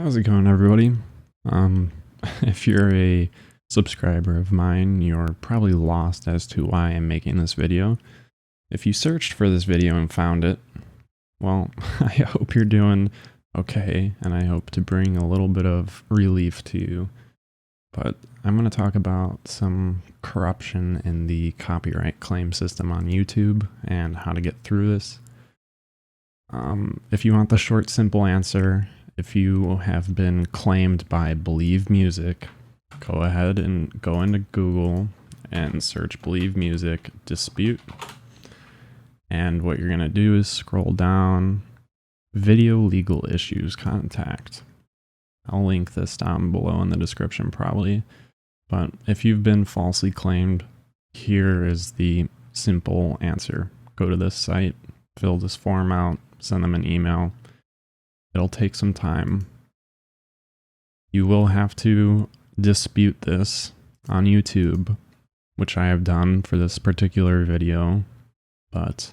How's it going, everybody? If you're a subscriber of mine, you're probably lost as to why I'm making this video. If you searched for this video and found it, well, I hope you're doing okay, and I hope to bring a little bit of relief to you. But I'm going to talk about some corruption in the copyright claim system on YouTube and how to get through this. If you want the short, simple answer, if you have been claimed by Believe Music, go ahead and go into Google and search Believe Music dispute. And what you're going to do is scroll down, video legal issues contact. I'll link this down below in the description probably. But if you've been falsely claimed, here is the simple answer. Go to this site, fill this form out, send them an email. It'll take some time. You will have to dispute this on YouTube, which I have done for this particular video, but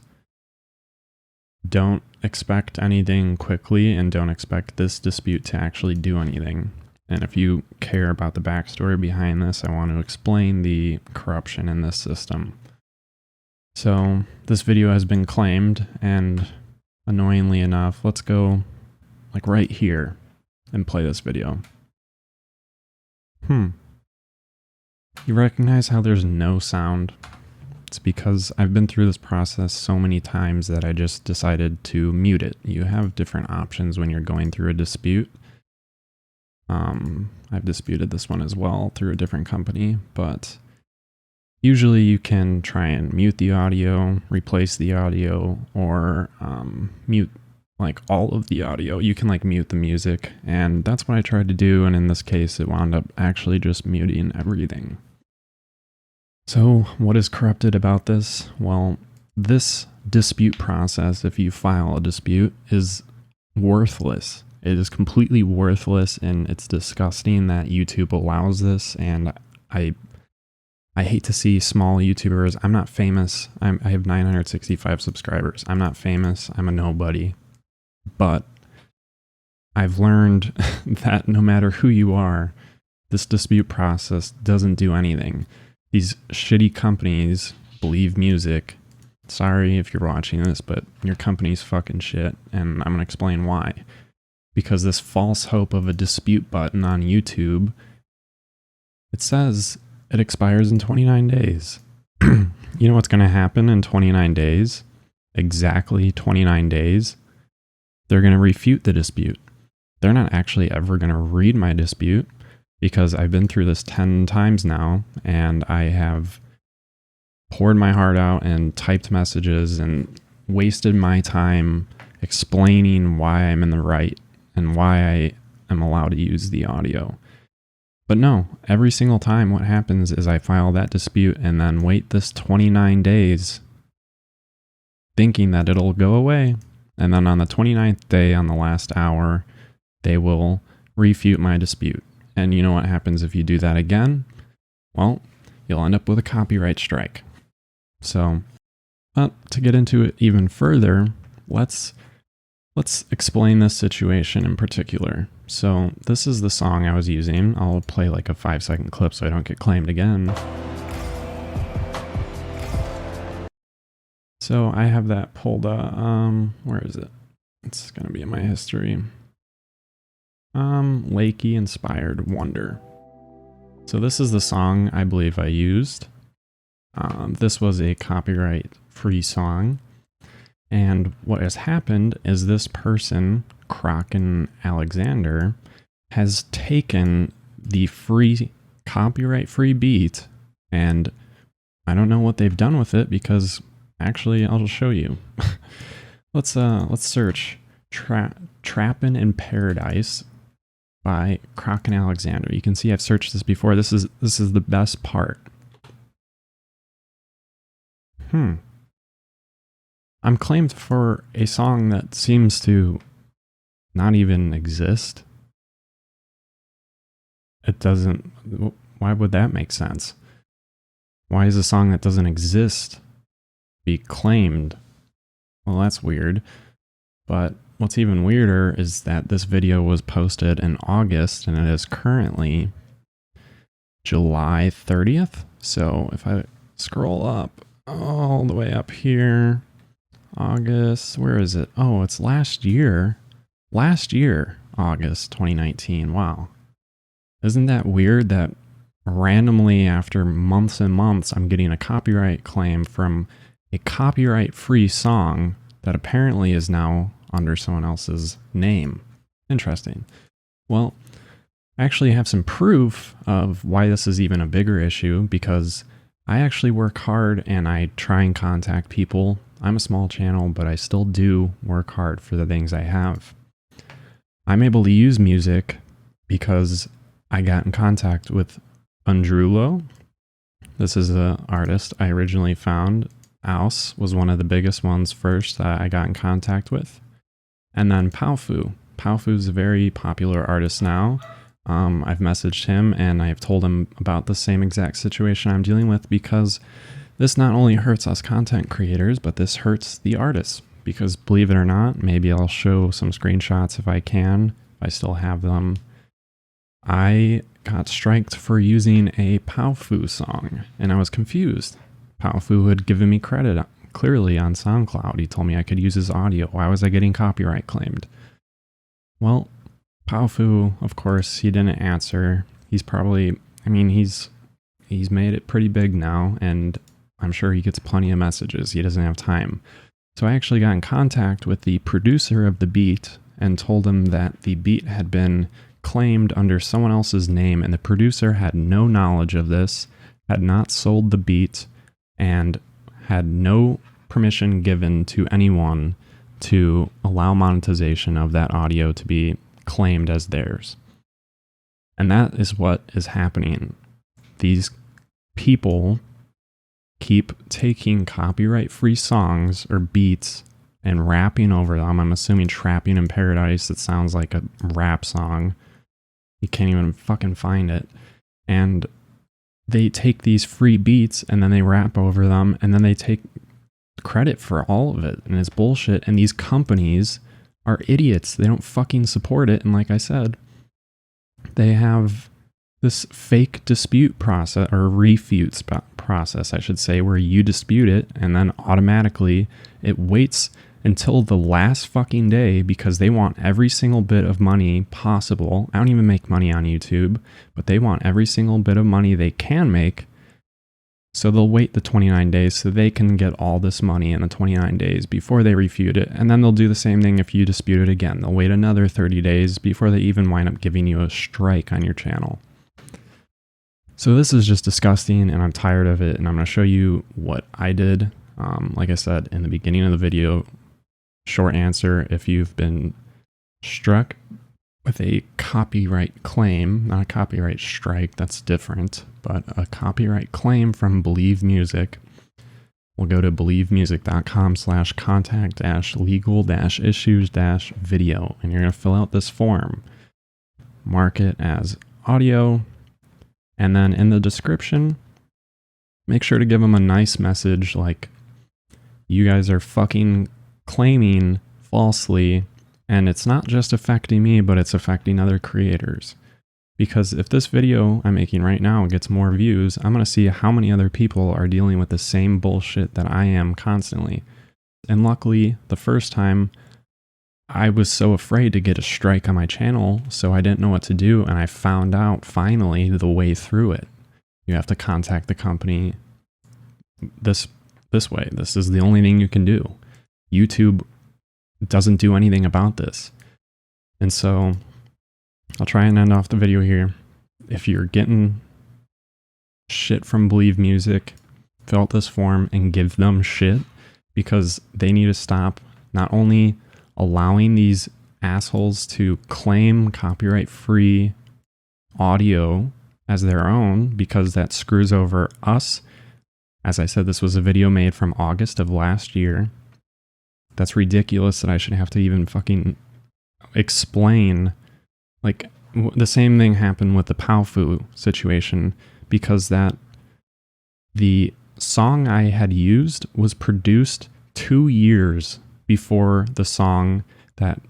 don't expect anything quickly and don't expect this dispute to actually do anything. And if you care about the backstory behind this, I want to explain the corruption in this system. So this video has been claimed, and annoyingly enough, let's go like right here and play this video. You recognize how there's no sound? It's because I've been through this process so many times that I just decided to mute it. You have different options when you're going through a dispute. I've disputed this one as well through a different company, but usually you can try and mute the audio, replace the audio, or mute like all of the audio. You can like mute the music, and that's what I tried to do, and in this case it wound up actually just muting everything. So what is corrupted about this? Well, this dispute process, if you file a dispute, is worthless. It is completely worthless, and it's disgusting that YouTube allows this, and I hate to see small YouTubers. I'm not famous. I have 965 subscribers. I'm not famous. I'm a nobody. But I've learned that no matter who you are, this dispute process doesn't do anything. These shitty companies, Believe Music, sorry if you're watching this, but your company's fucking shit, and I'm going to explain why. Because this false hope of a dispute button on YouTube, it says it expires in 29 days. You know what's going to happen in 29 days? Exactly 29 days. They're going to refute the dispute. They're not actually ever going to read my dispute, because I've been through this 10 times now, and I have poured my heart out and typed messages and wasted my time explaining why I'm in the right and why I am allowed to use the audio. But no, every single time what happens is I file that dispute and then wait this 29 days thinking that it'll go away. And then on the 29th day, on the last hour, they will refute my dispute. And you know what happens if you do that again? Well, you'll end up with a copyright strike. So, to get into it even further, let's explain this situation in particular. So this is the song I was using. I'll play like a 5-second clip so I don't get claimed again. So I have that pulled up. Where is it? It's gonna be in my history. Lakey Inspired Wonder. So this is the song I believe I used. This was a copyright-free song. And what has happened is this person, ComicallyBad, has taken the free, copyright-free beat, and I don't know what they've done with it, because actually I'll show you. Let's search Trappin' in Paradise by ComicallyBad. You can see I've searched this before. This is the best part. I'm claimed for a song that seems to not even exist. It doesn't. Why would that make sense? Why is a song that doesn't exist be claimed? Well, that's weird. But what's even weirder is that this video was posted in August and it is currently July 30th. So if I scroll up all the way up here, August, where is it? Oh, it's last year, August 2019. Wow. Isn't that weird that randomly after months and months, I'm getting a copyright claim from a copyright-free song that apparently is now under someone else's name. Interesting. Well, I actually have some proof of why this is even a bigger issue, because I actually work hard and I try and contact people. I'm a small channel, but I still do work hard for the things I have. I'm able to use music because I got in contact with Undrulo. This is an artist I originally found. Aus was one of the biggest ones first that I got in contact with. And then Powfu. Powfu is a very popular artist now. I've messaged him and I've told him about the same exact situation I'm dealing with, because this not only hurts us content creators, but this hurts the artists. Because believe it or not, maybe I'll show some screenshots if I can, if I still have them. I got striked for using a Powfu song and I was confused. Powfu had given me credit clearly on SoundCloud. He told me I could use his audio. Why was I getting copyright claimed? Well, Powfu, of course, he didn't answer. He's probably, he's made it pretty big now, and I'm sure he gets plenty of messages. He doesn't have time. So I actually got in contact with the producer of the beat and told him that the beat had been claimed under someone else's name, and the producer had no knowledge of this, had not sold the beat, and had no permission given to anyone to allow monetization of that audio to be claimed as theirs. And that is what is happening. These people keep taking copyright-free songs or beats and rapping over them. I'm assuming Trapping in Paradise, it sounds like a rap song. You can't even fucking find it. And they take these free beats and then they rap over them and then they take credit for all of it. And it's bullshit. And these companies are idiots. They don't fucking support it. And like I said, they have this fake dispute process, or refute process, I should say, where you dispute it and then automatically it waits until the last fucking day because they want every single bit of money possible. I don't even make money on YouTube, but they want every single bit of money they can make. So they'll wait the 29 days so they can get all this money in the 29 days before they refute it. And then they'll do the same thing if you dispute it again. They'll wait another 30 days before they even wind up giving you a strike on your channel. So this is just disgusting and I'm tired of it. And I'm going to show you what I did. Like I said in the beginning of the video, short answer, if you've been struck with a copyright claim, not a copyright strike, that's different, but a copyright claim from Believe Music, we'll go to believemusic.com/contact-legal-issues-video, and you're going to fill out this form, mark it as audio, and then in the description, make sure to give them a nice message like, you guys are fucking claiming falsely, and it's not just affecting me, but it's affecting other creators. Because if this video I'm making right now gets more views, I'm going to see how many other people are dealing with the same bullshit that I am constantly. And luckily, the first time, I was so afraid to get a strike on my channel, so I didn't know what to do, and I found out finally the way through it. You have to contact the company this way. This is the only thing you can do. YouTube doesn't do anything about this. And so I'll try and end off the video here. If you're getting shit from Believe Music, fill out this form and give them shit, because they need to stop not only allowing these assholes to claim copyright-free audio as their own, because that screws over us. As I said, this was a video made from August of last year. That's ridiculous that I should have to even fucking explain. Like, the same thing happened with the Powfu situation, because the song I had used was produced 2 years before the song that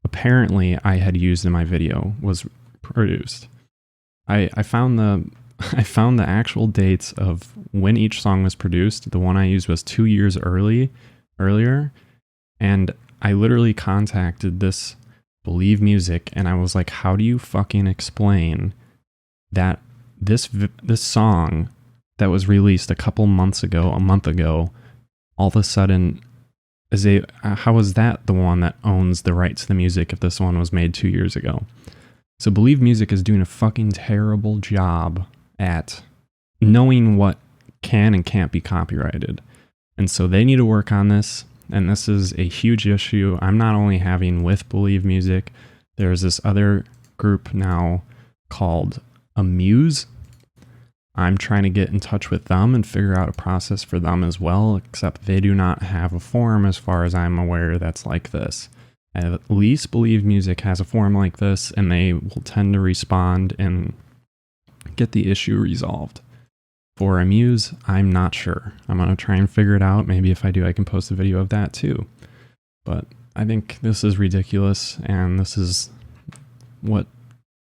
apparently I had used in my video was produced. I found the I found the actual dates of when each song was produced. The one I used was 2 years earlier, and I literally contacted this Believe Music, and I was like, "How do you fucking explain that this song that was released a month ago, all of a sudden how is that the one that owns the rights to the music if this one was made 2 years ago?" So Believe Music is doing a fucking terrible job at knowing what can and can't be copyrighted. And so they need to work on this. And this is a huge issue I'm not only having with Believe Music. There's this other group now called Amuse. I'm trying to get in touch with them and figure out a process for them as well, except they do not have a forum as far as I'm aware that's like this. At least Believe Music has a forum like this, and they will tend to respond and get the issue resolved. For Amuse, I'm not sure. I'm going to try and figure it out. Maybe if I do, I can post a video of that too. But I think this is ridiculous, and this is what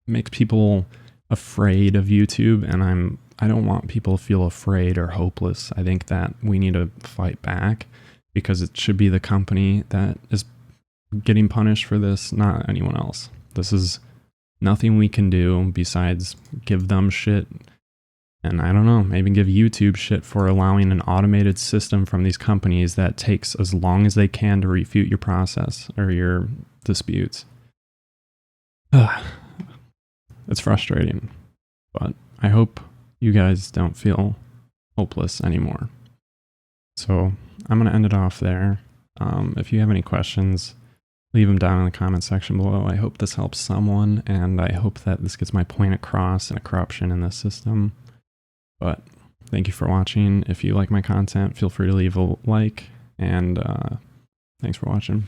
makes people afraid of YouTube, and I don't want people to feel afraid or hopeless. I think that we need to fight back, because it should be the company that is getting punished for this, not anyone else. This is nothing we can do besides give them shit. And I don't know, maybe give YouTube shit for allowing an automated system from these companies that takes as long as they can to refute your process or your disputes. It's frustrating, but I hope you guys don't feel hopeless anymore. So I'm going to end it off there. If you have any questions, leave them down in the comment section below. I hope this helps someone, and I hope that this gets my point across and a corruption in this system. But thank you for watching. If you like my content, feel free to leave a like, and thanks for watching.